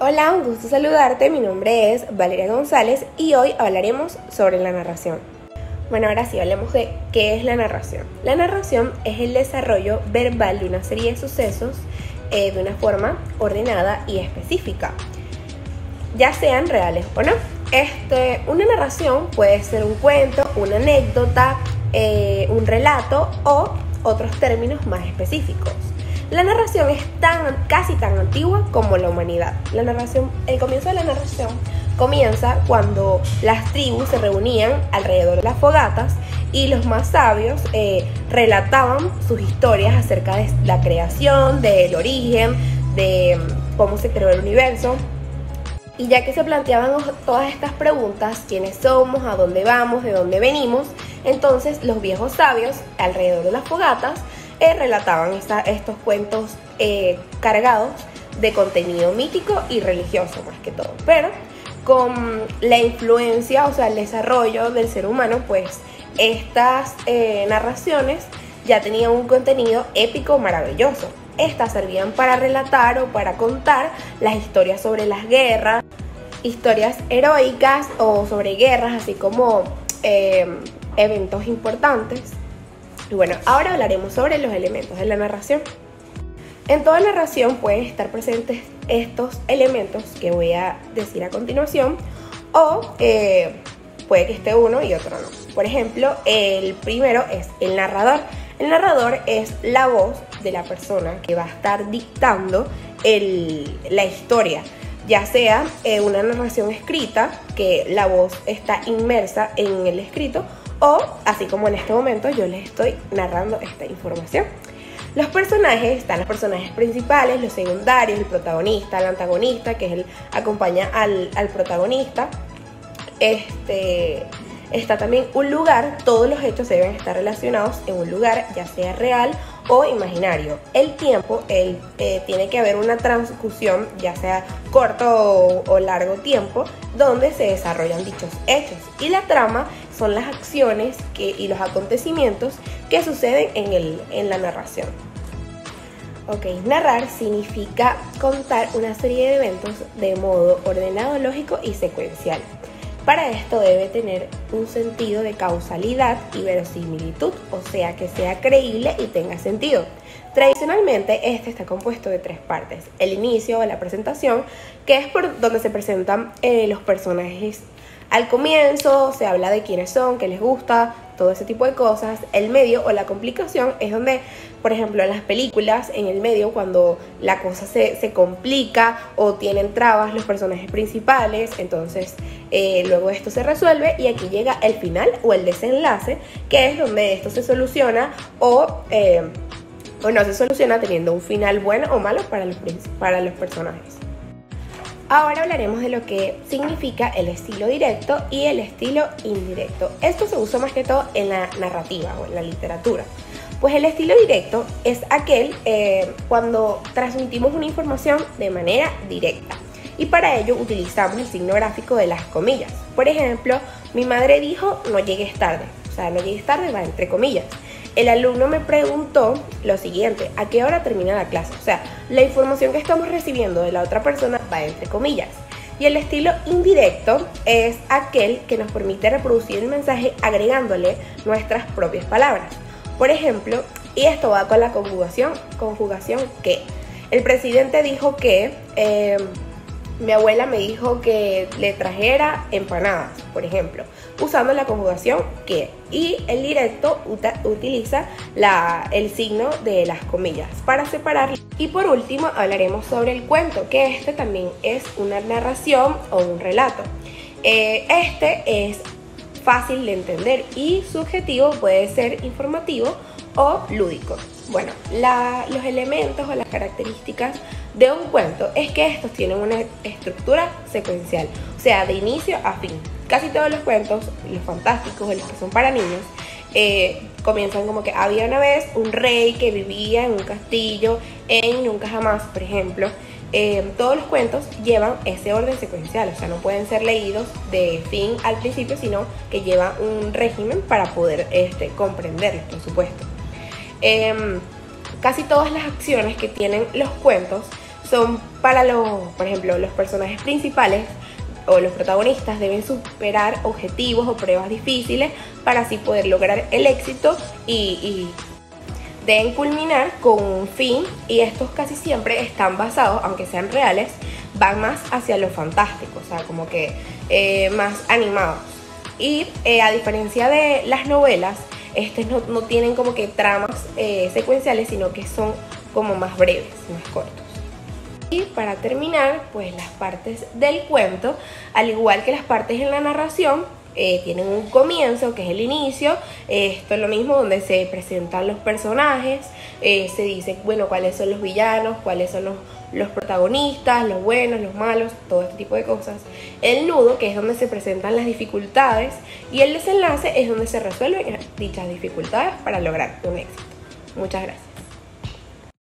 Hola, un gusto saludarte, mi nombre es Valeria González y hoy hablaremos sobre la narración. Bueno, ahora sí, hablemos de qué es la narración. La narración es el desarrollo verbal de una serie de sucesos de una forma ordenada y específica, ya sean reales o no. Una narración puede ser un cuento, una anécdota, un relato o otros términos más específicos. La narración es casi tan antigua como la humanidad. El comienzo de la narración comienza cuando las tribus se reunían alrededor de las fogatas y los más sabios relataban sus historias acerca de la creación, del origen, de cómo se creó el universo. Y ya que se planteaban todas estas preguntas, quiénes somos, a dónde vamos, de dónde venimos, entonces los viejos sabios alrededor de las fogatas relataban estos cuentos cargados de contenido mítico y religioso más que todo. Pero con la influencia, o sea, el desarrollo del ser humano, pues estas narraciones ya tenían un contenido épico maravilloso. Estas servían para relatar o para contar las historias sobre las guerras, historias heroicas o sobre guerras, así como eventos importantes. Y bueno, ahora hablaremos sobre los elementos de la narración. En toda narración pueden estar presentes estos elementos que voy a decir a continuación, o puede que esté uno y otro no. Por ejemplo, el primero es el narrador. El narrador es la voz de la persona que va a estar dictando la historia, ya sea una narración escrita, que la voz está inmersa en el escrito, o así como en este momento yo les estoy narrando esta información. Los personajes, están los personajes principales, los secundarios, el protagonista, el antagonista, que es acompaña al protagonista. Está también un lugar, todos los hechos deben estar relacionados en un lugar, ya sea real o imaginario. El tiempo, tiene que haber una transcursión, ya sea corto o largo tiempo, donde se desarrollan dichos hechos. Y la trama son las acciones y los acontecimientos que suceden en la narración. Ok, narrar significa contar una serie de eventos de modo ordenado, lógico y secuencial. Para esto debe tener un sentido de causalidad y verosimilitud, o sea que sea creíble y tenga sentido. Tradicionalmente este está compuesto de tres partes: el inicio o la presentación, que es por donde se presentan los personajes. Al comienzo se habla de quiénes son, qué les gusta, todo ese tipo de cosas. El medio o la complicación es donde, por ejemplo, en las películas, en el medio, cuando la cosa se complica o tienen trabas los personajes principales, entonces luego esto se resuelve y aquí llega el final o el desenlace, que es donde esto se soluciona o no se soluciona teniendo un final bueno o malo para los personajes. Ahora hablaremos de lo que significa el estilo directo y el estilo indirecto. Esto se usa más que todo en la narrativa o en la literatura. Pues el estilo directo es aquel cuando transmitimos una información de manera directa. Y para ello utilizamos el signo gráfico de las comillas. Por ejemplo, mi madre dijo no llegues tarde. O sea, no llegues tarde va entre comillas. El alumno me preguntó lo siguiente: ¿a qué hora termina la clase? O sea, la información que estamos recibiendo de la otra persona va entre comillas. Y el estilo indirecto es aquel que nos permite reproducir el mensaje agregándole nuestras propias palabras. Por ejemplo, y esto va con la conjugación que el presidente dijo que mi abuela me dijo que le trajera empanadas, por ejemplo, usando la conjugación que. Y el directo utiliza el signo de las comillas para separar. Y por último hablaremos sobre el cuento, que este también es una narración o un relato. Este es fácil de entender y su objetivo puede ser informativo o lúdico. Bueno, los elementos o las características de un cuento es que estos tienen una estructura secuencial, o sea, de inicio a fin. Casi todos los cuentos, los fantásticos o los que son para niños, comienzan como que había una vez un rey que vivía en un castillo en Nunca Jamás, por ejemplo. Todos los cuentos llevan ese orden secuencial, o sea, no pueden ser leídos de fin al principio, sino que llevan un régimen para poder comprenderlos, por supuesto. Casi todas las acciones que tienen los cuentos son para por ejemplo, los personajes principales o los protagonistas deben superar objetivos o pruebas difíciles para así poder lograr el éxito y deben culminar con un fin, y estos casi siempre están basados, aunque sean reales, van más hacia lo fantástico, o sea, como que más animados. Y a diferencia de las novelas, no tienen como que tramas secuenciales, sino que son como más breves, más cortos. Y para terminar, pues las partes del cuento, al igual que las partes en la narración, tienen un comienzo, que es el inicio. Esto es lo mismo, donde se presentan los personajes, se dice, bueno, cuáles son los villanos, cuáles son los protagonistas, los buenos, los malos, todo este tipo de cosas. El nudo, que es donde se presentan las dificultades, y el desenlace es donde se resuelven dichas dificultades para lograr un éxito. Muchas gracias.